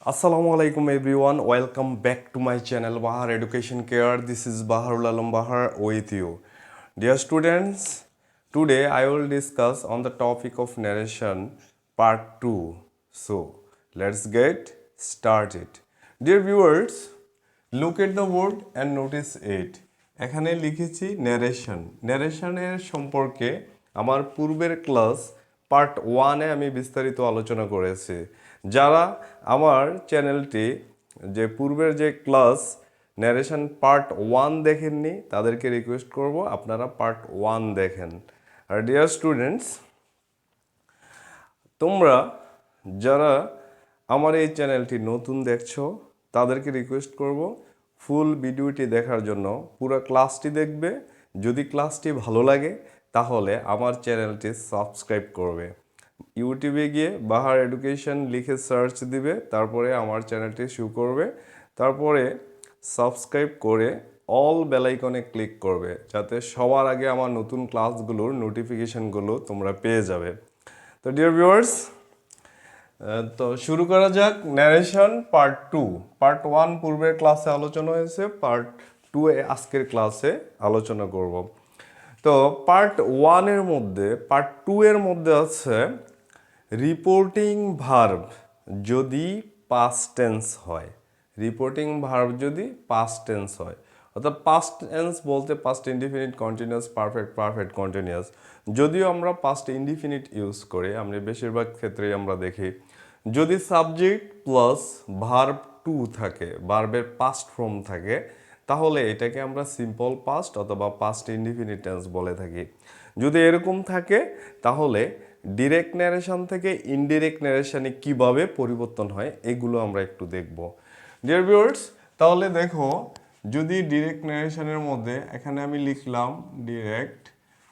Assalamualaikum everyone, welcome back to my channel Bahar Education Care. This is Baharul Alam Bahar with you. Dear students, today I will discuss on the topic of narration part 2. So, let's get started. Dear viewers, look at the word and notice it. এখানে লিখেছি narration. ন্যারেশনের সম্পর্কে আমার পূর্বের class part 1-এ আমি বিস্তারিত আলোচনা করেছি। যারা আমার চ্যানেলটি যে পূর্বের যে ক্লাস ন্যারেশন পার্ট 1 দেখেননি তাদেরকে রিকোয়েস্ট করব আপনারা পার্ট 1 দেখেন। আর ডিয়ার স্টুডেন্টস, তোমরা যারা আমার এই চ্যানেলটি নতুন দেখছো তাদেরকে রিকোয়েস্ট করব ফুল ভিডিওটি দেখার জন্য। পুরো ক্লাসটি দেখবে, যদি ক্লাসটি ভালো লাগে তাহলে আমার চ্যানেলটি সাবস্ক্রাইব করবে। ইউটিউবে গিয়ে বাহার এডুকেশন লিখে সার্চ দিবে, তারপরে আমার চ্যানেলটি শো করবে, তারপরে সাবস্ক্রাইব করে অল বেল আইকনে ক্লিক করবে যাতে সবার আগে আমার নতুন ক্লাসগুলোর নোটিফিকেশনগুলো তোমরা পেয়ে যাবে। তো ডিয়ার ভিউয়ার্স, তো শুরু করা যাক ন্যারেশন পার্ট 2। পার্ট 1 পূর্বের ক্লাসে আলোচনা হয়েছে, পার্ট 2 এ আজকের ক্লাসে আলোচনা করব। তো পার্ট 1 এর মধ্যে পার্ট 2 এর মধ্যে আছে রিপোর্টিং ভার্ব যদি পাস্ট টেন্স হয়। রিপোর্টিং ভার্ব যদি পাস্ট টেন্স হয়, অর্থাৎ পাস্ট টেন্স বলতে past indefinite, continuous, perfect, perfect continuous. যদিও আমরা পাস্ট ইনডিফিনিট ইউজ করি, আমরা বেশিরভাগ ক্ষেত্রেই আমরা দেখি যদি সাবজেক্ট প্লাস ভার্ব টু থাকে, ভার্বের পাস্ট ফর্ম থাকে, তাহলে এটাকে আমরা সিম্পল পাস্ট অথবা পাস্ট ইনডিফিনিট টেন্স বলে থাকি। যদি এরকম থাকে তাহলে ডিরেক্ট ন্যারেশন থেকে ইনডিরেক্ট ন্যারেশনে কিভাবে পরিবর্তন হয় এগুলো আমরা একটু দেখব। ডিয়ার ভিউয়ার্স, তাহলে দেখো যদি ডিরেক্ট ন্যারেশনের মধ্যে এখানে আমি লিখলাম ডিরেক্ট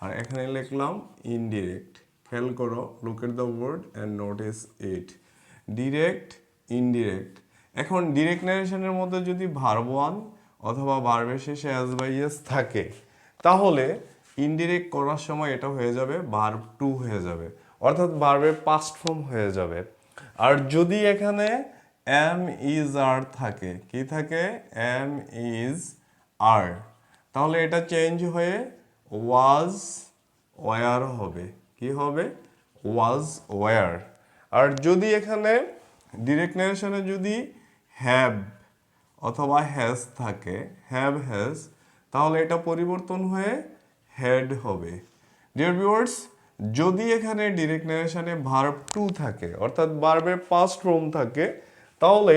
আর এখানে লিখলাম ইনডিরেক্ট। খেয়াল করো, look at the word and notice it. Direct, indirect. এখন ডিরেক্ট ন্যারেশনের মধ্যে যদি ভার্ব 1 অথবা ভার্বের শেষে অ্যাজ বা ইয়েস থাকে, তাহলে ইনডিরেক্ট করার সময় এটা হয়ে যাবে ভার্ব 2 হয়ে যাবে, অর্থাৎ ভার্বের পাস্ট ফর্ম হয়ে যাবে। আর যদি এখানে এম ইজ আর থাকে, কি থাকে? এম ইজ আর, তাহলে এটা চেঞ্জ হয়ে ওয়াজ ওয়ার হবে। কি হবে? Was were. আর যদি এখানে ডিরেক্ট ন্যারেশনে যদি হ্যাভ অথবা হ্যাজ থাকে, হ্যাভ হ্যাজ, তাহলে এটা পরিবর্তন হয়ে হ্যাড হবে। ডিয়ার ভিউয়ার্স, যদি এখানে ডিরেক্ট ন্যারেশনে ভার্ব 2 থাকে, অর্থাৎ ভার্বের পাস্ট ফর্ম থাকে, তাহলে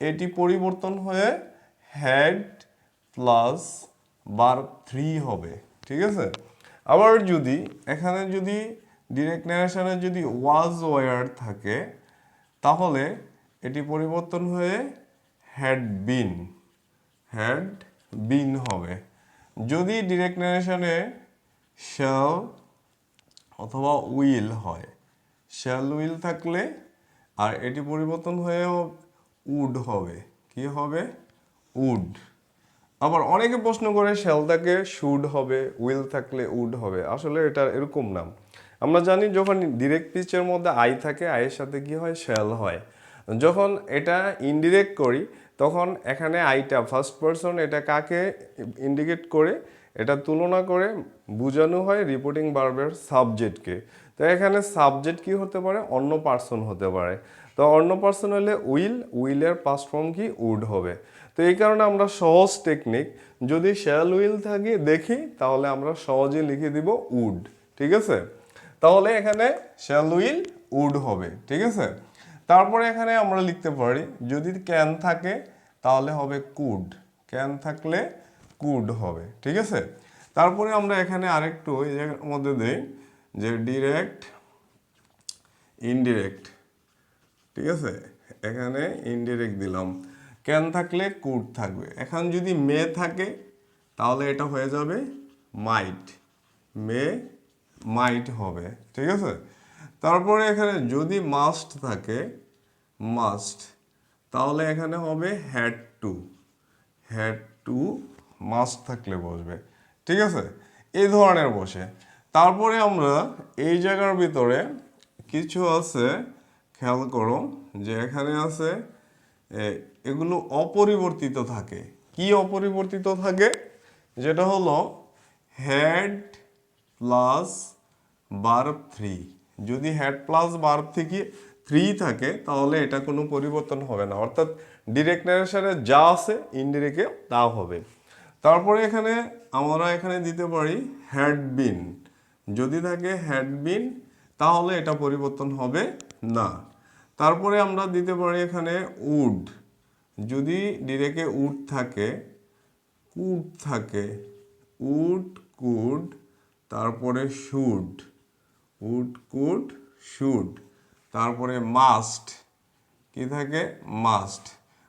এটি পরিবর্তন হয়ে হ্যাড প্লাস ভার্ব 3 হবে। ঠিক আছে? আবার যদি এখানে যদি ডিরেক্ট ন্যারেশনে যদি ওয়াজ ওয়ার থাকে, তাহলে এটি পরিবর্তন হয়ে হ্যাড বিন হবে। যদি ডিরেক্ট ন্যারেশনে শ্যাল অথবা উইল হয়, শ্যাল উইল থাকলে আর এটি পরিবর্তন হয়েও উড হবে। কি হবে? উড। আবার অনেকে প্রশ্ন করে শ্যাল থাকলে শুড হবে, উইল থাকলে উড হবে। আসলে এটা এরকম না। আমরা জানি যখন ডিরেক্ট স্পিচের মধ্যে আই থাকে, আয়ের সাথে কি হয়? শ্যাল হয়। যখন এটা ইনডিরেক্ট করি তখন এখানে আইটা ফার্স্ট পারসন, এটা কাকে ইন্ডিকেট করে? এটা তুলনা করে বোঝানো হয় রিপোর্টিং ভার্বের সাবজেক্টকে। তো এখানে সাবজেক্ট কি হতে পারে? অন্য পার্সন হতে পারে। তো অন্য পার্সন হলে উইলের পাস্ট ফর্ম কি? উড হবে। তো এই কারণে আমরা সহজ টেকনিক, যদি শ্যাল উইল থাকে দেখি তাহলে আমরা সহজে লিখে দিব উড। ঠিক আছে? তাহলে এখানে শ্যাল উইল উড হবে। ঠিক আছে? তারপরে এখানে আমরা লিখতে পারি যদি ক্যান থাকে তাহলে হবে কুড, ক্যান থাকলে কুড হবে। ঠিক আছে? তারপরে আমরা এখানে আরেকটু এই জায়গার মধ্যে দেই যে ডিরেক্ট, ইনডিরেক্ট। ঠিক আছে? এখানে ইনডিরেক্ট দিলাম, ক্যান থাকলে কুড থাকবে। এখন যদি মে থাকে তাহলে এটা হয়ে যাবে মাইট, মে মাইট হবে। ঠিক আছে? তারপরে এখানে যদি মাস্ট থাকে, মাস্ট, তাহলে এখানে হবে হ্যাড টু মাস্ট থাকলে বসবে। ঠিক আছে? এই ধরনের বসে। তারপরে আমরা এই জায়গার ভিতরে কিছু আছে, খেয়াল করো যে এখানে আছে এগুলো অপরিবর্তিত থাকে। কি অপরিবর্তিত থাকে? যেটা হলো হ্যাড প্লাস ভার্ব থ্রি। যদি হ্যাড প্লাস ভার্ব থেকে থ্রি থাকে তাহলে এটা কোনো পরিবর্তন হবে না, অর্থাৎ ডিরেক্ট নারেশনে যা আছে ইনডিরেক্টে তা হবে। তারপরে এখানে আমরা এখানে দিতে পারি হ্যাড বিন। যদি থাকে হ্যাড বিন তাহলে এটা পরিবর্তন হবে না। তারপরে আমরা দিতে পারি এখানে উড। যদি ডিরেক্টে উড থাকে, কুড থাকে, উড কুড, তারপরে শুড, উড কুড শুড, তারপরে মাস্ট। কি থাকে? মাস্ট।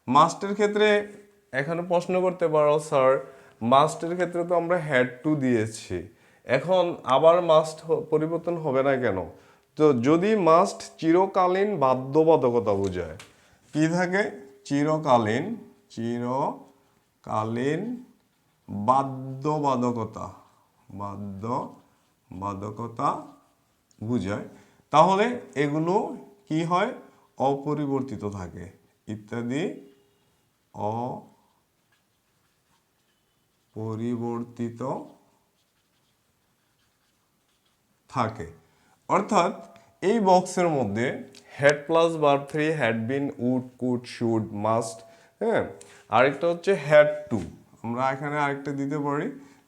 মাস্টের ক্ষেত্রে এখানে প্রশ্ন করতে পারো, স্যার মাস্টের ক্ষেত্রে তো আমরা হ্যাড টু দিয়েছি, এখন আবার মাস্ট পরিবর্তন হবে না কেন? তো যদি মাস্ট চিরকালীন বাধ্যবাধকতা বোঝায়, কি থাকে? চিরকালীন, চিরকালীন বাধ্যবাধকতা, বাধ্যবাধকতা বুঝায়, তাহলে এগুলো কি হয়? অপরিবর্তিত থাকে। ইত্যাদি অপরিবর্তিত থাকে। অর্থাৎ এই বক্সের মধ্যে had plus verb three, had been, would, could, should, must, হ্যাঁ, আরেকটা হচ্ছে হ্যাড টু। আমরা এখানে আরেকটা দিতে পারি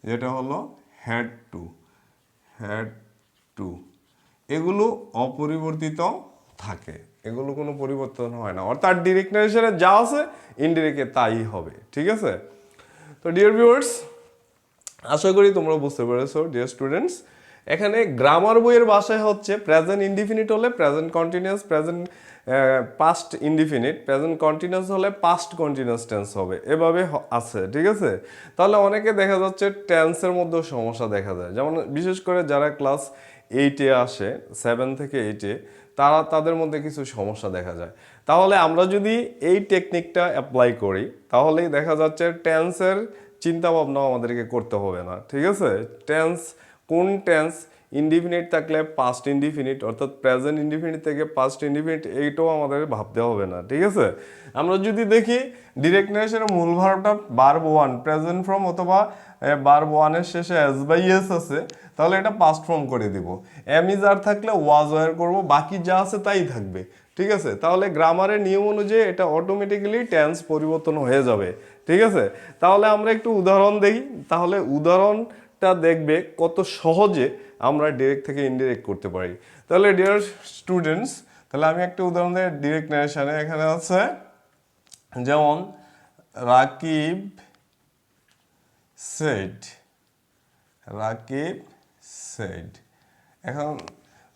যেটা হলো হ্যাড টু, হ্যাড টু। এগুলো অপরিবর্তিত থাকে, এগুলো কোনো পরিবর্তন হয় না, অর্থাৎ ডিরেক্ট নারেশনে যা আছে ইনডিরেক্টে তাই হবে। ঠিক আছে? তো ডিয়ার ভিউয়ার্স, আশা করি তোমরা বুঝতে পেরেছো। ডিয়ার স্টুডেন্টস, এখানে গ্রামার বইয়ের ভাষায় হচ্ছে প্রেজেন্ট ইনডিফিনিট হলে present continuous, present past indefinite, present continuous হলে পাস্ট কন্টিনিউয়াস টেন্স হবে, এভাবে আছে। ঠিক আছে? তাহলে অনেকে দেখা যাচ্ছে টেন্সের মধ্যেও সমস্যা দেখা যায়, যেমন বিশেষ করে যারা ক্লাস 8-এ আসে, 7 থেকে 8-এ, তাদের মধ্যে কিছু সমস্যা দেখা যায়। তাহলে আমরা যদি এই টেকনিকটা অ্যাপ্লাই করি তাহলেই দেখা যাচ্ছে টেন্সের চিন্তা ভাবনাও আমাদেরকে করতে হবে না। ঠিক আছে? টেন্স, কোন টেন্স ইনডিফিনিট থাকলে পাস্ট ইনডিফিনিট, অর্থাৎ প্রেজেন্ট ইনডিফিনিট থেকে পাস্ট ইনডিফিনিট, এইটাও আমাদের ভাবতে হবে না। ঠিক আছে? আমরা যদি দেখি ডিরেক্ট নারেশনের মূল ভার্বটা ভার্ব ওয়ান, প্রেজেন্ট ফর্ম অথবা ভার্ব ওয়ানের শেষে এস বাই এস আছে, তাহলে এটা পাস্ট ফর্ম করে দিব। এম ইজ আর থাকলে ওয়াজ ওয়ার করব, বাকি যা আছে তাই থাকবে। ঠিক আছে? তাহলে গ্রামারের নিয়ম অনুযায়ী এটা অটোমেটিক্যালি টেন্স পরিবর্তন হয়ে যাবে। ঠিক আছে? তাহলে আমরা একটু উদাহরণ দেখি, তাহলে উদাহরণটা দেখবে কত সহজে আমরা ডিরেক্ট থেকে ইনডিরেক্ট করতে পারি। তাহলে ডিয়ার স্টুডেন্টস, তাহলে আমি একটা উদাহরণ দিই ডিরেক্ট নারেশনে। এখানে আছে যেমন রাকিব সেড, রাকিব সেড। এখন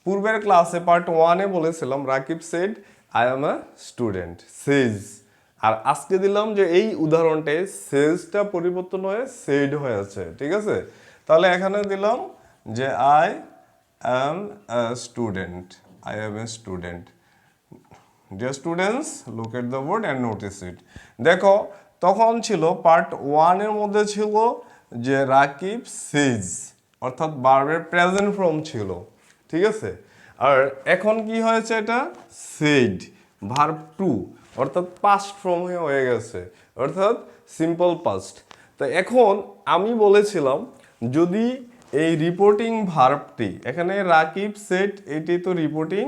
পূর্বের ক্লাসে পার্ট 1-এ বলেছিলাম Rakib said I am a student, says. আর আজকে দিলাম যে এই উদাহরণটায় সেজটা পরিবর্তন হয়ে সেড হয়েছে। ঠিক আছে? তাহলে এখানে দিলাম যে I am a student, I am a student. Dear students, look at the word and notice it. দেখো, তখন ছিল পার্ট 1-এর মধ্যে ছিল যে রাকিব সেজ, অর্থাৎ ভার্বের প্রেজেন্ট ফর্ম ছিল। ঠিক আছে? আর এখন কি হয়েছে? এটা সেড ভার্ব টু, অর্থাৎ পাস্ট ফর্ম হয়ে গেছে, অর্থাৎ সিম্পল পাস্ট। তো এখন আমি বলেছিলাম যদি এই রিপোর্টিং ভার্বটি, এখানে রাকিব সেট, এটি তো রিপোর্টিং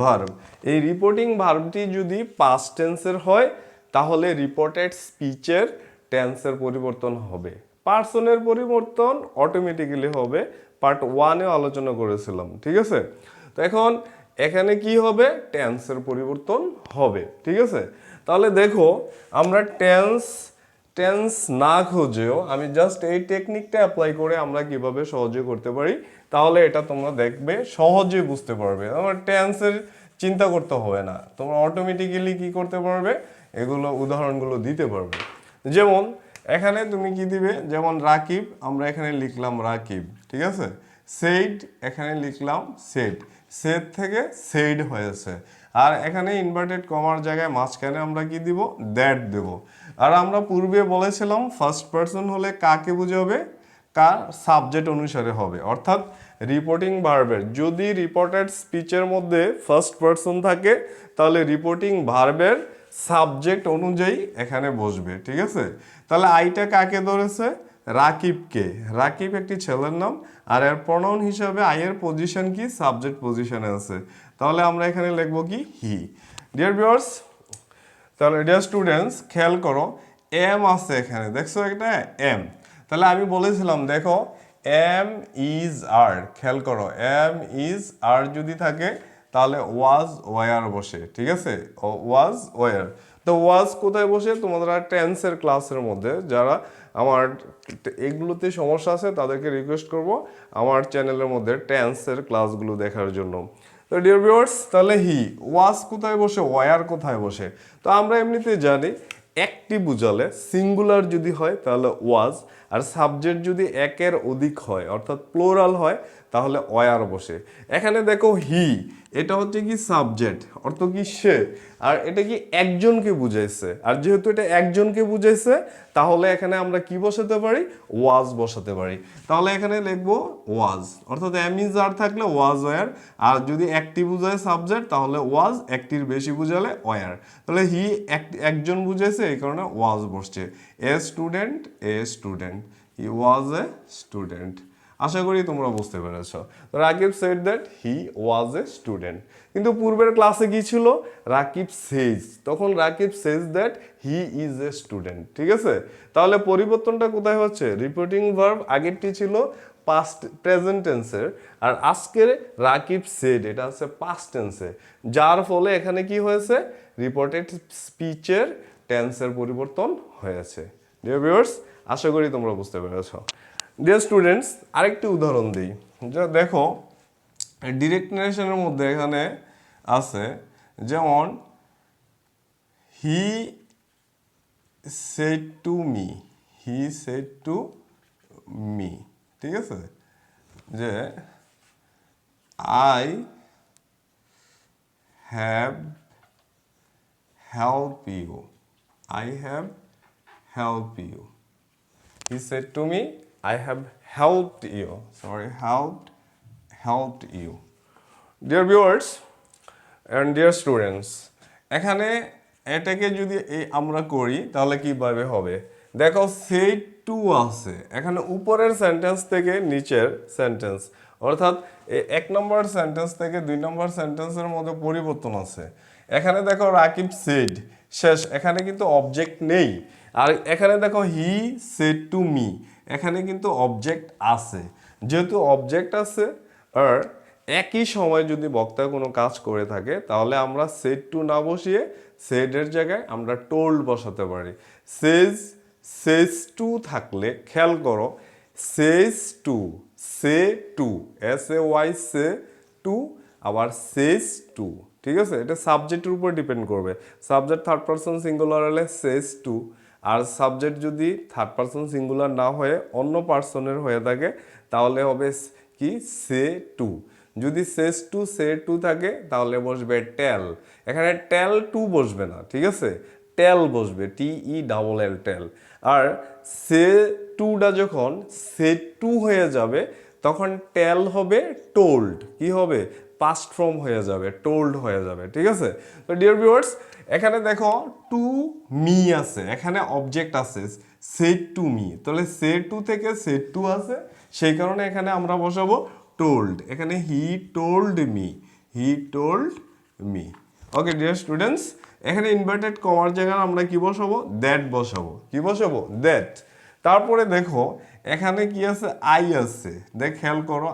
ভার্ব, এই রিপোর্টিং ভার্বটি যদি পাস্ট টেন্সের হয় তাহলে রিপোর্টেড স্পিচের টেন্সের পরিবর্তন হবে, পার্সনের পরিবর্তন অটোমেটিক্যালি হবে। পার্ট 1-এ আলোচনা করেছিলাম। ঠিক আছে? তো এখন এখানে কি হবে? টেন্সের পরিবর্তন হবে। ঠিক আছে? তাহলে দেখো, আমরা টেন্স না খুঁজেও আমি জাস্ট এই টেকনিকটা অ্যাপ্লাই করে আমরা কিভাবে সহজে করতে পারি, তাহলে এটা তোমরা দেখবে সহজে বুঝতে পারবে। আমার টেন্সের চিন্তা করতে হবে না, তোমরা অটোমেটিক্যালি কি করতে পারবে? এগুলো উদাহরণগুলো দিতে পারবে। যেমন এখানে তুমি কি দিবে? যেমন রাকিব, আমরা এখানে লিখলাম রাকিব। ঠিক আছে? সেইড, এখানে লিখলাম সেড, সেড থেকে সেইড হয়েছে। আর এখানে ইনভার্টেড কমার জায়গায় মাঝখানে আমরা কি দিব? দ্যাট দেব। আর আমরা পূর্বে বলেছিলাম ফার্স্ট পারসন হলে কাকে বোঝাবে? কার সাবজেক্ট অনুসারে হবে, অর্থাৎ রিপোর্টিং ভার্বের যদি রিপোর্টেড স্পিচের মধ্যে ফার্স্ট পারসন থাকে তাহলে রিপোর্টিং ভার্বের সাবজেক্ট অনুযায়ী এখানে বসবে, ঠিক আছে? তাহলে আইটা কাকে ধরেছে? রাকিবকে। রাকিব একটি ছেলের নাম, আর এর প্রনাউন হিসাবে আইয়ের পজিশন কি? সাবজেক্ট পজিশনে আছে। তাহলে আমরা এখানে লিখবো কি? হি। ডিয়ার ভিউয়ার্স, তাহলে ডিয়ার স্টুডেন্টস খেয়াল করো, এম আছে এখানে, দেখছো এটা এম। তাহলে আমি বলেছিলাম দেখো এম ইজ আর, খেয়াল করো এম ইজ আর যদি থাকে তাহলে ওয়াজ ওয়ার বসে, ঠিক আছে? Was were. তো ওয়াজ কোথায় বসে? তোমাদের টেন্সের ক্লাসের মধ্যে। যারা আমার এগুলোতে সমস্যা আছে তাদেরকে রিকোয়েস্ট করব আমার চ্যানেলের মধ্যে টেন্সের ক্লাসগুলো দেখার জন্য। তো ডিয়ার ভিউয়ার্স, তাহলে হি ওয়াজ কোথায় বসে, ওয়ার কোথায় বসে? তো আমরা এমনিতে জানি একটি বুঝালে সিঙ্গুলার যদি হয় তাহলে ওয়াজ, আর সাবজেক্ট যদি একের অধিক হয় অর্থাৎ প্লোরাল হয় তাহলে ওয়ার বসে। এখানে দেখো হি, এটা হচ্ছে কি সাবজেক্ট, অর্থ কি সে, আর এটা কি একজনকে বুঝাইছে, আর যেহেতু এটা একজনকে বুঝাইছে তাহলে এখানে আমরা কি বসাতে পারি? ওয়াজ বসাতে পারি। তাহলে এখানে লিখবো ওয়াজ, অর্থাৎ এম ইজ আর থাকলে ওয়াজ ওয়ার, আর যদি একটি বুঝায় সাবজেক্ট তাহলে ওয়াজ, একটির বেশি বুঝালে ওয়ার। তাহলে হি একজন বুঝাইছে এই কারণে ওয়াজ বসছে। A student, a student, he was a student. আশা করি তোমরা বুঝতে পেরেছ। Rakib said that he was a student. কিন্তু পূর্বের ক্লাসে কি ছিল? রাকিব সেজ, তখন Rakib says that he is a student, ঠিক আছে? তাহলে পরিবর্তনটা কোথায় হচ্ছে? রিপিটিং ভার্ব আগেরটি ছিল পাস্ট প্রেজেন্ট টেন্সের, আর আজকের রাকিব সেড এটা হচ্ছে পাস্ট টেন্সে, যার ফলে এখানে কি হয়েছে? রিপোর্টেড স্পিচের টেন্সের পরিবর্তন হয়েছে। ডিয়ার ভিউয়ার্স, আশা করি তোমরা বুঝতে পেরেছ। ডিয়ার স্টুডেন্টস, আরেকটি উদাহরণ দিই। যা দেখো ডিরেক্ট নারেশনের মধ্যে এখানে আছে যেমন he said to me, he said to me, ঠিক আছে? যে I have help you, I have help you. He said to me, I have helped you. Sorry, helped you. Dear viewers and dear students, এখানে এটাকে যদি আমরা করি তাহলে কিভাবে হবে? দেখো said to আছে, এখানে উপরের সেন্টেন্স থেকে নিচের সেন্টেন্স, অর্থাৎ এক নম্বর সেন্টেন্স থেকে দুই নম্বর সেন্টেন্সের মধ্যে পরিবর্তন আছে। এখানে দেখো রাকিব সেড শেষ, এখানে কিন্তু অবজেক্ট নেই। আর এখানে দেখো হি সেড টু মি, এখানে কিন্তু অবজেক্ট আছে। যেহেতু অবজেক্ট আছে আর একই সময় যদি বক্তা কোনো কাজ করে থাকে তাহলে আমরা সেড টু না বসিয়ে সেডের জায়গায় আমরা টোল্ড বসাতে পারি। সেজ টু থাকলে খেয়াল করো, says to, say to, S A Y say to, আবার সেজ টু, ঠিক আছে? এটা সাবজেক্টের উপর ডিপেন্ড করবে। সাবজেক্ট থার্ড পারসন সিঙ্গুলার হলে সেজ টু, আর সাবজেক্ট যদি থার্ড পারসন সিঙ্গুলার না হয়ে অন্য পার্সনের হয়ে থাকে তাহলে হবে কি? সে টু। যদি সেজ টু সে টু থাকে তাহলে বসবে টেল, এখানে টেল টু বসবে না, ঠিক আছে? টেল বসবে, TELL টেল। আর সে টুটা যখন সে টু হয়ে যাবে তখন টেল হবে টোল্ড, কি হবে? পাস্ট ফর্ম হয়ে যাবে, টোল্ড হয়ে যাবে, ঠিক আছে? তো ডিয়ার ভিউয়ার্স, এখানে দেখো টু মি আছে, এখানে অবজেক্ট আছে সেড টু মি, তাহলে সেড টু থেকে সেড টু আছে, সেই কারণে এখানে আমরা বসাবো টোল্ড। এখানে হি টোল্ড মি, হি told me. Okay dear students, এখানে ইনভার্টেড কমার জায়গায় আমরা কি বসাবো? দ্যাট বসাবো। কি বসাবো? দ্যাট। তারপরে দেখো এখানে কি আছে? আই আছে, দেখ খেয়াল করো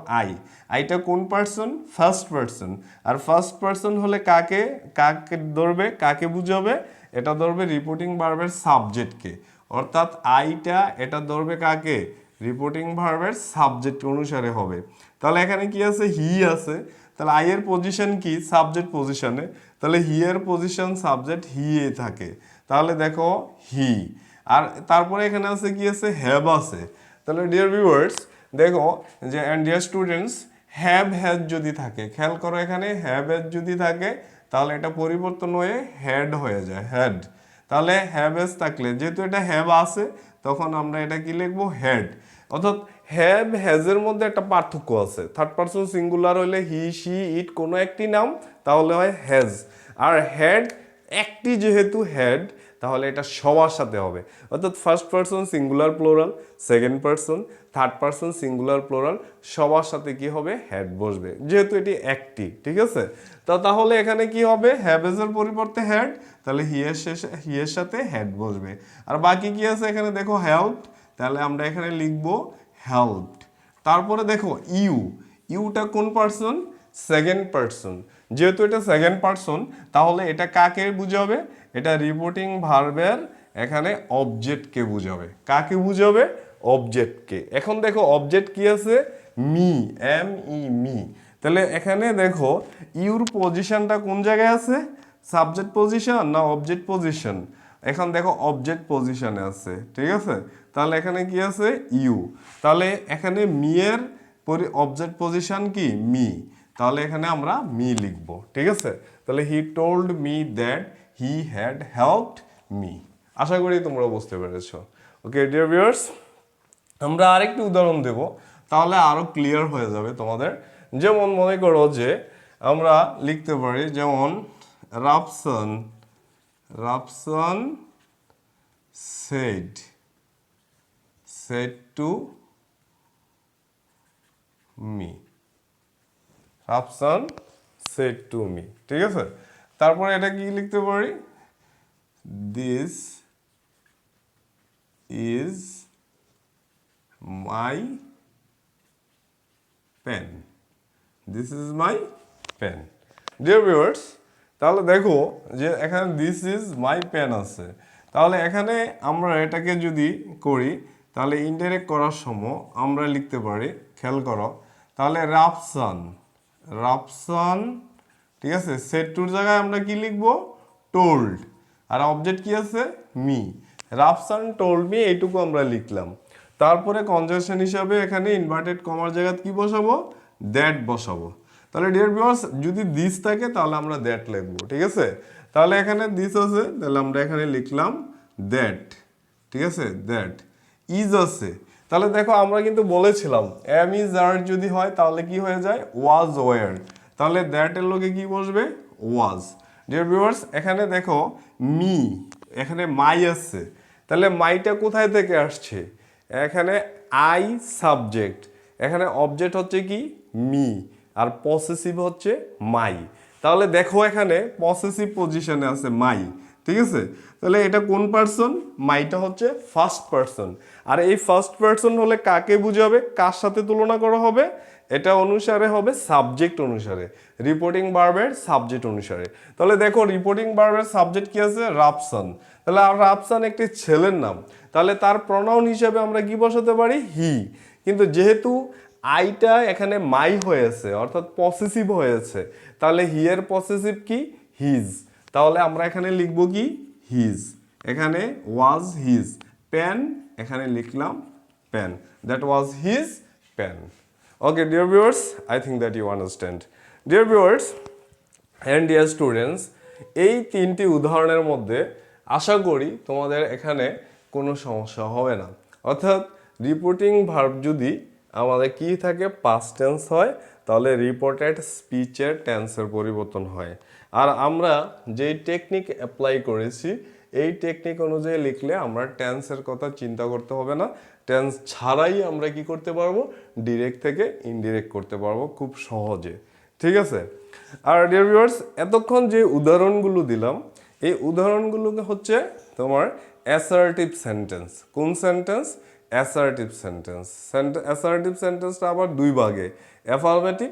আইটা কোন পার্সন? First person. আর ফার্স্ট পার্সন হলে কাকে কাকে ধরবে, কাকে বুঝাবে? এটা ধরবে রিপোর্টিং ভার্বের সাবজেক্টকে, অর্থাৎ আইটা এটা ধরবে কাকে? রিপোর্টিং ভার্বের সাবজেক্ট অনুসারে হবে। তাহলে এখানে কি আছে? হি আছে, তাহলে আই এর পজিশন কি? সাবজেক্ট পজিশনে, তাহলে হি এর পজিশন সাবজেক্ট হি এ থাকে, তাহলে দেখো হি। আর তারপরে এখানে আছে কি আছে? হ্যাভ আছে। তাহলে ডিয়ার ভিউয়ার্স দেখো যে and dear students, have has যদি থাকে, খেয়াল করো এখানে হ্যাভ হ্যাজ যদি থাকে তাহলে এটা পরিবর্তন হয়ে হ্যাড হয়ে যায়, হ্যাড। তাহলে হ্যাভ হ্যাজ থাকলে যেহেতু এটা হ্যাভ আছে তখন আমরা এটা কি লিখবো? হ্যাড। অর্থাৎ হ্যাভ হ্যাজের মধ্যে একটা পার্থক্য আছে। থার্ড পারসন সিঙ্গুলার হলে হি শি ইট কোনো একটি নাম তাহলে হয় হ্যাজ, আর হ্যাড একটি যেহেতু হেড তাহলে এটা সবার সাথে হবে, অর্থাৎ first person singular plural, second person, third person singular plural, সবার সাথে কি হবে হেড বসবে, যেহেতু এটি একটি, ঠিক আছে। তাহলে এখানে কি হবে, হ্যাভেজের পরিবর্তে হেড, তাহলে হি এর সাথে হেড বসবে। আর বাকি কি আছে এখানে দেখো হেল্পড, তাহলে আমরা এখানে লিখবো হেল্পড। তারপরে দেখো ইউটা কোন পারসন, সেকেন্ড পারসন, যেহেতু এটা সেকেন্ড পারসন তাহলে এটা কাকে বুঝাবে, এটা রিপোর্টিং ভার্বের এখানে অবজেক্টকে বুঝাবে। কাকে বুঝাবে, অবজেক্টকে। এখন দেখো অবজেক্ট কি আছে, মি, মি। তাহলে এখানে দেখো ইউর পজিশনটা কোন জায়গায় আছে, সাবজেক্ট পজিশন না অবজেক্ট পজিশন, এখন দেখো অবজেক্ট পজিশনে আছে, ঠিক আছে। তাহলে এখানে কি আছে ইউ, তাহলে এখানে মি এর অবজেক্ট পজিশন কি মি, তাহলে এখানে আমরা মি লিখব, ঠিক আছে। তাহলে he told me that he had helped me. আশা করি তোমরা বুঝতে পেরেছো। ওকে ডিয়ার ভিউয়ার্স, আমরা আরেকটি উদাহরণ দেব, তাহলে আরো ক্লিয়ার হয়ে যাবে তোমাদের। যেমন মনে করো যে আমরা লিখতে পারি, যেমন Rafsan said to me, Rafsan said to me, ঠিক আছে। তারপরে এটা কি লিখতে পারি, this is my pen, this is my pen। Dear viewers, তাহলে দেখো যে এখানে দিস ইজ মাই পেন আছে, তাহলে এখানে আমরা এটাকে যদি করি তাহলে ইনডাইরেক্ট করার সময় আমরা লিখতে পারি, খেয়াল করো, তাহলে রাফসান, ঠিক আছে, সেট টুর জায়গায় আমরা কি লিখবো, টোল্ড, আর অবজেক্ট কি আছে মি, রাফসান টোল্ড মি, এইটুকু আমরা লিখলাম। তারপরে কনজাংশন হিসাবে এখানে ইনভার্টেড কমার জায়গায় কি বসাবো, দ্যাট বসাবো। তাহলে ডিয়ার ভিউয়ার্স, যদি দিস থাকে তাহলে আমরা দ্যাট লিখবো, ঠিক আছে। তাহলে এখানে দিস আছে, তাহলে আমরা এখানে লিখলাম দ্যাট, ঠিক আছে, দ্যাট। ইজ আছে, তাহলে দেখো আমরা কিন্তু বলেছিলাম এম ইজ আর যদি হয় তাহলে কি হয়ে যায়, ওয়াজ ওয়ার, তাহলে দ্যাট এর লগে কি বসবে, ওয়াজ। ডিয়ার ভিউয়ার্স, এখানে দেখো মি, এখানে মাই আছে, তাহলে মাইটা কোথায় থেকে আসছে, এখানে আই সাবজেক্ট, এখানে অবজেক্ট হচ্ছে কি মি, আর পসেসিভ হচ্ছে মাই, তাহলে দেখো এখানে পসেসিভ পজিশনে আছে মাই, ঠিক আছে। তাহলে এটা কোন পারসন, মাইটা হচ্ছে ফার্স্ট পারসন, আর এই ফার্স্ট পারসন হলে কাকে বুঝাবে, কার সাথে তুলনা করা হবে, এটা অনুসারে হবে সাবজেক্ট অনুসারে, রিপোর্টিং ভার্বের সাবজেক্ট অনুসারে। তাহলে দেখো রিপোর্টিং ভার্বের সাবজেক্ট কি আছে, রাফসান, তাহলে রাফসান একটি ছেলের নাম, তাহলে তার প্রনাউন হিসাবে আমরা কি বসাতে পারি, হি, কিন্তু যেহেতু আইটা এখানে মাই হয়েছে অর্থাৎ পসেসিভ হয়েছে, তাহলে হি এর পসেসিভ কি হিজ, তাহলে আমরা এখানে লিখব কি হিজ, এখানে ওয়াজ হিজ পেন, এখানে লিখলাম pen, that was his pen. Okay dear viewers, I think that you understand. Dear viewers and dear students, এই তিনটি উদাহরণের মধ্যে আশা করি তোমাদের এখানে কোনো সমস্যা হবে না, অর্থাৎ রিপোর্টিং ভার্ব যদি আমাদের কি থাকে, পাস্ট টেন্স হয়, তাহলে রিপোর্টেড স্পিচের টেন্সের পরিবর্তন হয়। আর আমরা যেই টেকনিক অ্যাপ্লাই করেছি এই টেকনিক অনুযায়ী লিখলে আমরা টেন্সের কথা চিন্তা করতে হবে না, টেন্স ছাড়াই আমরা কি করতে পারবো, ডিরেক্ট থেকে ইনডিরেক্ট করতে পারবো খুব সহজে, ঠিক আছে। আর ডিয়ার ভিউয়ার্স, এতক্ষণ যে উদাহরণগুলো দিলাম এই উদাহরণগুলো হচ্ছে তোমার অ্যাসার্টিভ সেন্টেন্স। কোন সেন্টেন্স, অ্যাসার্টিভ সেন্টেন্স। অ্যাসার্টিভ সেন্টেন্সটা আবার দুই ভাগে, অ্যাফার্মেটিভ,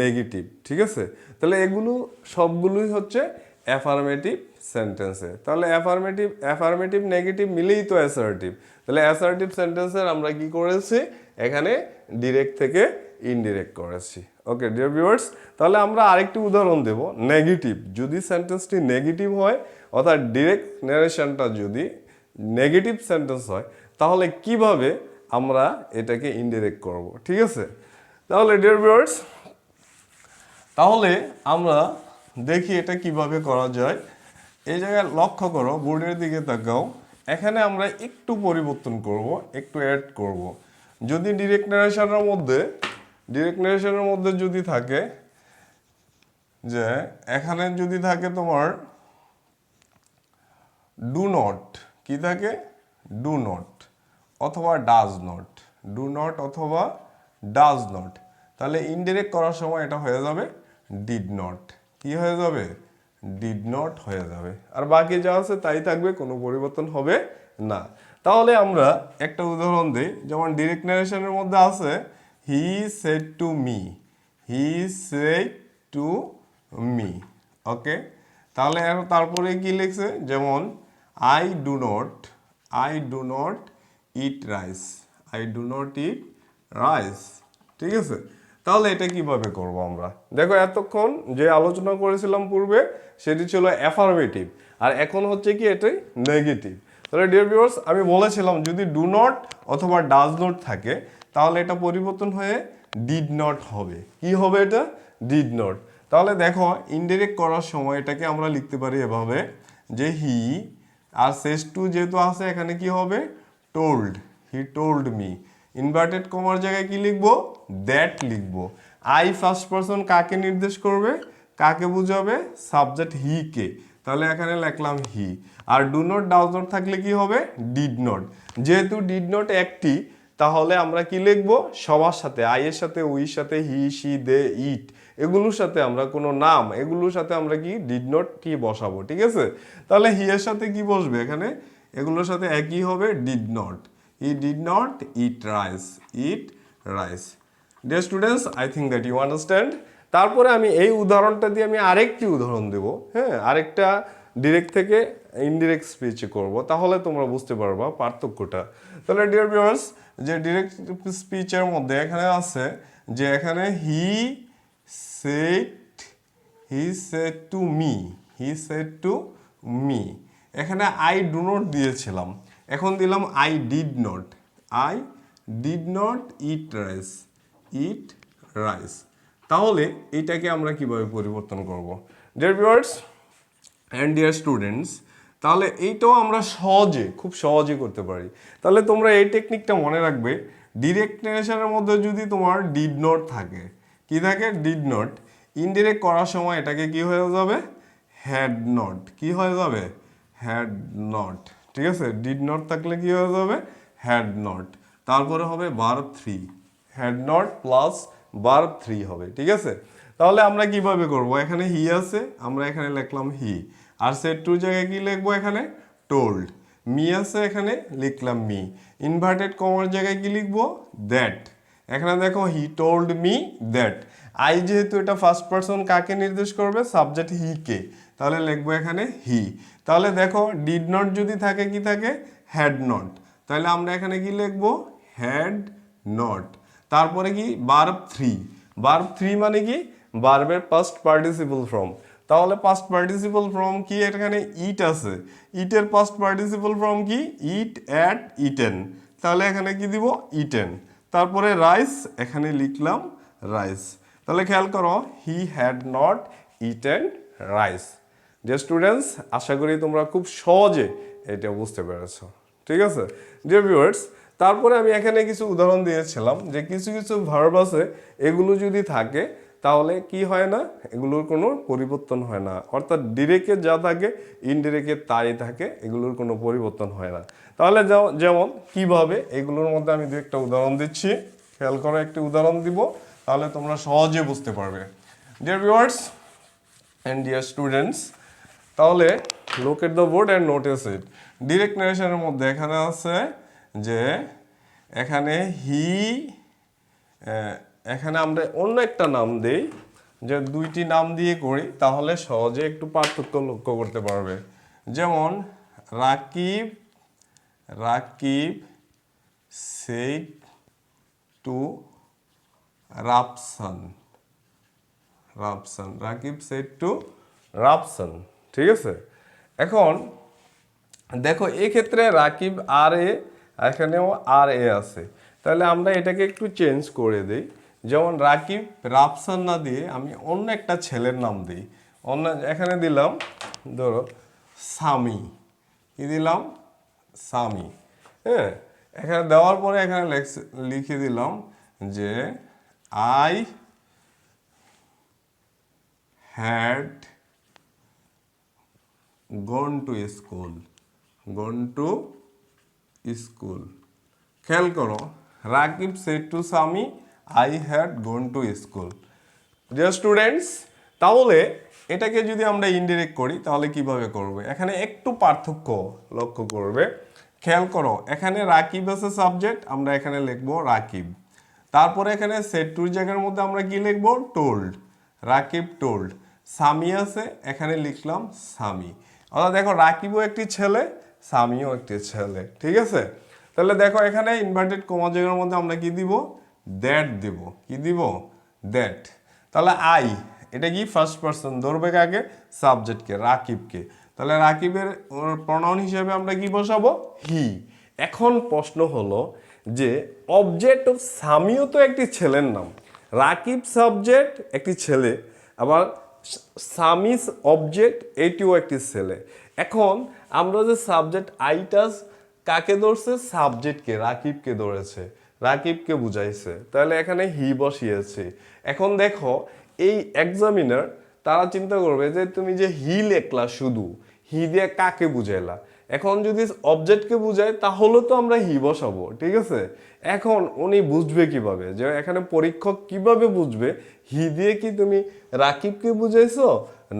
নেগেটিভ, ঠিক আছে। তাহলে এগুলো সবগুলোই হচ্ছে অ্যাফার্মেটিভ সেন্টেন্সে। তাহলে অ্যাফার্মেটিভ নেগেটিভ মিলেই তো অ্যাসার্টিভ। তাহলে অ্যাসার্টিভ সেন্টেন্সের আমরা কি করেছি, এখানে ডিরেক্ট থেকে ইনডিরেক্ট করেছি। ওকে ডিয়ার ভিউয়ার্স, তাহলে আমরা আরেকটি উদাহরণ দেব, নেগেটিভ, যদি সেন্টেন্সটি নেগেটিভ হয় অর্থাৎ ডিরেক্ট নারেশনটা যদি নেগেটিভ সেন্টেন্স হয় তাহলে কিভাবে আমরা এটাকে ইনডিরেক্ট করব, ঠিক আছে। তাহলে ডিয়ার ভিউয়ার্স, তাহলে আমরা দেখি এটা কিভাবে করা যায়। এই জায়গায় লক্ষ্য করো, বোর্ডের দিকে তাকাও, এখানে আমরা একটু পরিবর্তন করব, একটু অ্যাড করব। যদি ডিরেক্ট নারেশনের মধ্যে যদি থাকে যে এখানে যদি থাকে তোমার ডু নট কি থাকে ডু নট অথবা ডাজ নট ডু নট অথবা ডাজ নট তাহলে ইনডিরেক্ট করার সময় এটা হয়ে যাবে ডিড নট কি হয়ে যাবে ডিড নট হয়ে যাবে আর বাকি যা আছে তাই থাকবে কোনো পরিবর্তন হবে না তাহলে আমরা একটা উদাহরণ দিই যেমন ডিরেক্ট নারেশনের মধ্যে আছে হি said to me he said to me okay তাহলে তারপরে কি লিখছে যেমন I do not eat rice I do not eat rice ঠিক আছে তাহলে এটা কিভাবে করব আমরা দেখো এতক্ষণ যে আলোচনা করেছিলাম পূর্বে সেটি ছিল অ্যাফার্মেটিভ আর এখন হচ্ছে কি এটাই নেগেটিভ তাহলে ডিয়ার ভিউয়ার্স আমি বলেছিলাম যদি ডু নট অথবা ডাজ নট থাকে তাহলে এটা পরিবর্তন হয়ে ডিড নট হবে কি হবে এটা ডিড নট তাহলে দেখো ইনডিরেক্ট করার সময় এটাকে আমরা লিখতে পারি এভাবে যে হি আর সেস টু যেহেতু আছে এখানে কি হবে টোল্ড হি টোল্ড মি ইনভার্টেড কমার জায়গায় কি লিখবো দ্যাট লিখবো আই ফার্স্ট পারসন কাকে নির্দেশ করবে কাকে বুঝাবে সাবজেক্ট হি কে তাহলে এখানে লিখলাম হি আর ডু নট ডাজ নট থাকলে কি হবে ডিড নট যেহেতু ডিড নট একটি তাহলে আমরা কি লিখবো সবার সাথে আই এর সাথে উইর সাথে হি সি দে ইট এগুলোর সাথে আমরা কোনো নাম এগুলোর সাথে আমরা কি ডিড নট কি বসাবো ঠিক আছে তাহলে হি এর সাথে কি বসবে এখানে এগুলোর সাথে একই হবে did not he did not eat rice dear students I think that you understand তারপরে আমি এই উদাহরণটা দিয়ে আমি আরেকটি উদাহরণ দেব হ্যাঁ আরেকটা ডিরেক্ট থেকে ইনডিরেক্ট স্পিচে করব তাহলে তোমরা বুঝতে পারবা পার্থক্যটা তাহলে ডিয়ার ভিউয়ার্স যে ডিরেক্ট স্পিচের মধ্যে এখানে আছে যে এখানে হি সেড টু মি এখানে আই ডু নট দিয়েছিলাম এখন দিলাম I did not eat rice তাহলে এইটাকে আমরা কিভাবে পরিবর্তন করব deer viewers and dear students তাহলে এইটাও আমরা খুব সহজে করতে পারি তাহলে তোমরা এই টেকনিকটা মনে রাখবে ডিরেক্ট নারেশনের মধ্যে যদি তোমার ডিড নট থাকে কি থাকে ডিড নট ইনডিরেক্ট করার সময় এটাকে কি হয়ে যাবে হ্যাড নট কি হয়ে যাবে হ্যাড নট ঠিক আছে ডিড নট থাকলে কি হয়ে যাবে হ্যাড নট তারপরে হবে verb 3 had not plus verb 3 হবে ঠিক আছে তাহলে আমরা কিভাবে করব এখানে হি আছে আমরা এখানে লিখলাম হি আর সেড টু জায়গায় কি লিখবো এখানে টোল্ড মি আছে এখানে লিখলাম মি ইনভার্টেড কমার জায়গায় কি লিখবো দ্যাট এখানে দেখো হি টোল্ড মি দ্যাট আই যেহেতু এটা ফার্স্ট পারসন কাকে নির্দেশ করবে সাবজেক্ট হি কে তাহলে লিখবো এখানে হি তাহলে দেখো ডিড নট যদি থাকে কি থাকে হ্যাড নট তাহলে আমরা এখানে কি লিখবো হ্যাড নট তারপরে কি ভার্ব 3 মানে কি ভার্বের পাস্ট পার্টিসিপল ফর্ম তাহলে পাস্ট পার্টিসিপল ফর্ম কি এখানে ইট আছে ইটের পাস্ট পার্টিসিপল ফর্ম কি ইট অ্যাট ইটেন তাহলে এখানে কি দিব ইটেন তারপরে রাইস এখানে লিখলাম রাইস তাহলে খেয়াল করো he had not eaten rice dear students আশা করি তোমরা খুব সহজে এটা বুঝতে পেরেছো ঠিক আছে ডিয়ার ভিউয়ার্স তারপরে আমি এখানে কিছু উদাহরণ দিয়েছিলাম যে কিছু কিছু ভার্ব আছে এগুলো যদি থাকে তাহলে কি হয় না এগুলোর কোনো পরিবর্তন হয় না অর্থাৎ ডিরেক্টে যা থাকে ইনডিরেক্টে তাই থাকে এগুলোর কোনো পরিবর্তন হয় না তাহলে যেমন কিভাবে এগুলোর মধ্যে আমি দু একটা উদাহরণ দিচ্ছি খেয়াল করো একটি উদাহরণ দিব তাহলে তোমরা সহজে বুঝতে পারবে dear viewers and dear students তাহলে look at the board and notice it direct নারেশনের মধ্যে এখানে আছে যে এখানে এখানে আমরা অন্য একটা নাম দেই যে দুইটি নাম দিয়ে করি তাহলে সহজে একটু পার্থক্য লক্ষ্য করতে পারবে যেমন Rakib said two Rafsan Rakib said two Rafsan ঠিক আছে এখন দেখো এই ক্ষেত্রে রাকিব আর এ এখানেও আর এ আছে তাহলে আমরা এটাকে একটু চেঞ্জ করে দিই যেমন রাকিব রাফসান না দিয়ে আমি অন্য একটা ছেলের নাম দিই অন্য এখানে দিলাম ধরো সামি কি দিলাম সামি হ্যাঁ এখানে দেওয়ার পরে এখানে লিখে দিলাম যে I had gone to school gone to school. খেয়াল করো, Rakib said to Sami I had gone to school. Dear students, তাহলে এটাকে যদি আমরা ইনডিরেক্ট করি তাহলে কিভাবে করবে? এখানে একটু পার্থক্য লক্ষ্য করবে। খেয়াল করো, এখানে রাকিব আছে সাবজেক্ট, আমরা এখানে লিখবো রাকিব। তারপরে এখানে সেড টুর জায়গার মধ্যে আমরা কি লিখবো? টোল্ড। রাকিব টোল্ড। সামি আছে, এখানে লিখলাম সামি। অর্থাৎ দেখো রাকিবও একটি ছেলে, সামিও একটি ছেলে। ঠিক আছে, তাহলে দেখো এখানে ইনভার্টেড কমা জায়গার মধ্যে আমরা কি দিব? দ্যাট দিব। কি দিব? দ্যাট। তাহলে আই, এটা কি ফার্স্ট পারসন, ধরবে কাকে? সাবজেক্টকে, রাকিবকে। তাহলে রাকিবের প্রনাউন হিসেবে আমরা কি বসাবো? হি। এখন প্রশ্ন হলো যে অবজেক্ট অফ সামিও তো একটি ছেলের নাম, রাকিব সাবজেক্ট একটি ছেলে, আবার সামিস অবজেক্ট এটিও একটি ছেলে। এখন আমরা যে সাবজেক্ট আইটা কাকে ধরছে? সাবজেক্টকে, রাকিবকে ধরেছে, রাকিবকে বুঝাইছে, তাহলে এখানে হি বসিয়েছে। এখন দেখো এই এক্সামিনার তারা চিন্তা করবে যে তুমি যে হি লেখলা, শুধু হি দিয়ে কাকে বুঝাইলা? এখন যদি অবজেক্টকে বুঝায় তাহলে তো আমরা হি বসাবো, ঠিক আছে? এখন উনি বুঝবে কিভাবে, যে এখানে পরীক্ষক কিভাবে বুঝবে হি দিয়ে কি তুমি রাকিবকে বুঝাইছো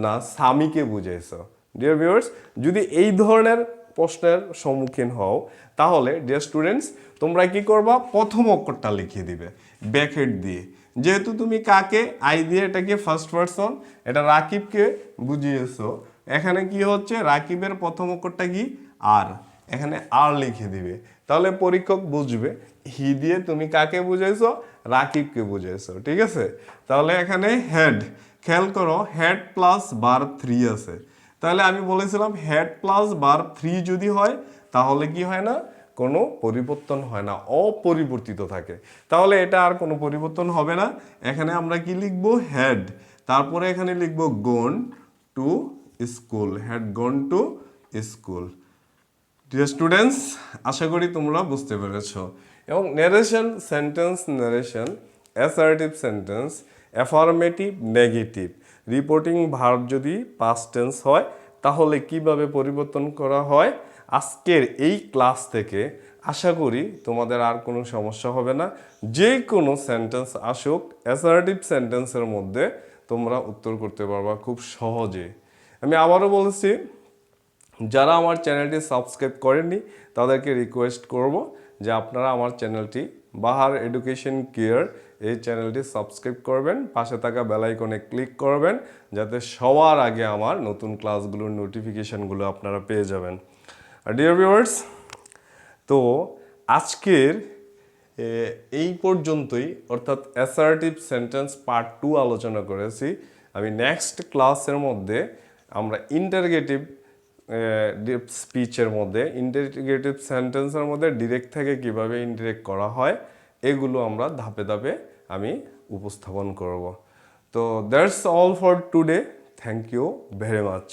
না সামিকে বুঝাইছো? ডিয়ার ভিউয়ার্স, যদি এই ধরনের প্রশ্নের সম্মুখীন হও তাহলে ডিয়ার স্টুডেন্টস তোমরা কি করবা? প্রথম অক্ষরটা লিখিয়ে দিবে ব্র্যাকেট দিয়ে। যেহেতু তুমি কাকে আই দিয়ে এটাকে ফার্স্ট পারসন, এটা রাকিবকে বুঝিয়েছো, এখানে কি হচ্ছে? রাকিবের প্রথম অক্ষরটা কি? আর। এখানে আর লিখে দিবে, তাহলে পরীক্ষক বুঝবে হি দিয়ে তুমি কাকে বুঝাইছো? রাকিবকে বুঝাইছো। ঠিক আছে, তাহলে এখানে হেড, খেয়াল করো হেড প্লাস ভার্ব 3 আছে। তাহলে আমি বলেছিলাম হেড প্লাস ভার্ব 3 যদি হয় তাহলে কি হয় না? কোনো পরিবর্তন হয় না, অপরিবর্তিত থাকে। তাহলে এটা আর কোনো পরিবর্তন হবে না। এখানে আমরা কি লিখবো? হেড, তারপরে এখানে লিখবো gone to school, had gone to school. Dear students, আশা করি তোমরা বুঝতে পেরেছো। এবং narration, sentence narration, assertive sentence, affirmative, negative, reporting verb যদি পাস্ট টেন্স হয় তাহলে কিভাবে পরিবর্তন করা হয়, আজকের এই ক্লাস থেকে আশা করি তোমাদের আর কোনো সমস্যা হবে না। যে কোনো সেন্টেন্স আসুক, অ্যাসার্টিভ সেন্টেন্সের মধ্যে তোমরা উত্তর করতে পারবা খুব সহজে। আমি আবারও বলেছি, যারা আমার চ্যানেলটি সাবস্ক্রাইব করেননি তাদেরকে রিকোয়েস্ট করব যে আপনারা আমার চ্যানেলটি বাহার এডুকেশন কেয়ার এই চ্যানেলটি সাবস্ক্রাইব করবেন, পাশে থাকা বেল আইকনে ক্লিক করবেন যাতে সবার আগে আমার নতুন ক্লাসগুলোর নোটিফিকেশানগুলো আপনারা পেয়ে যাবেন। আর ডিয়ার ভিউয়ার্স, তো আজকের এই পর্যন্তই, অর্থাৎ অ্যাসার্টিভ সেন্টেন্স পার্ট 2 আলোচনা করেছি। আমি নেক্সট ক্লাসের মধ্যে আমরা ইন্টারগেটিভ স্পিচের মধ্যে, ইন্টারগেটিভ সেন্টেন্সের মধ্যে ডিরেক্ট থেকে কিভাবে ইনডিরেক্ট করা হয় এগুলো আমরা ধাপে ধাপে আমি উপস্থাপন করব। তো that's all for today. Thank you very much.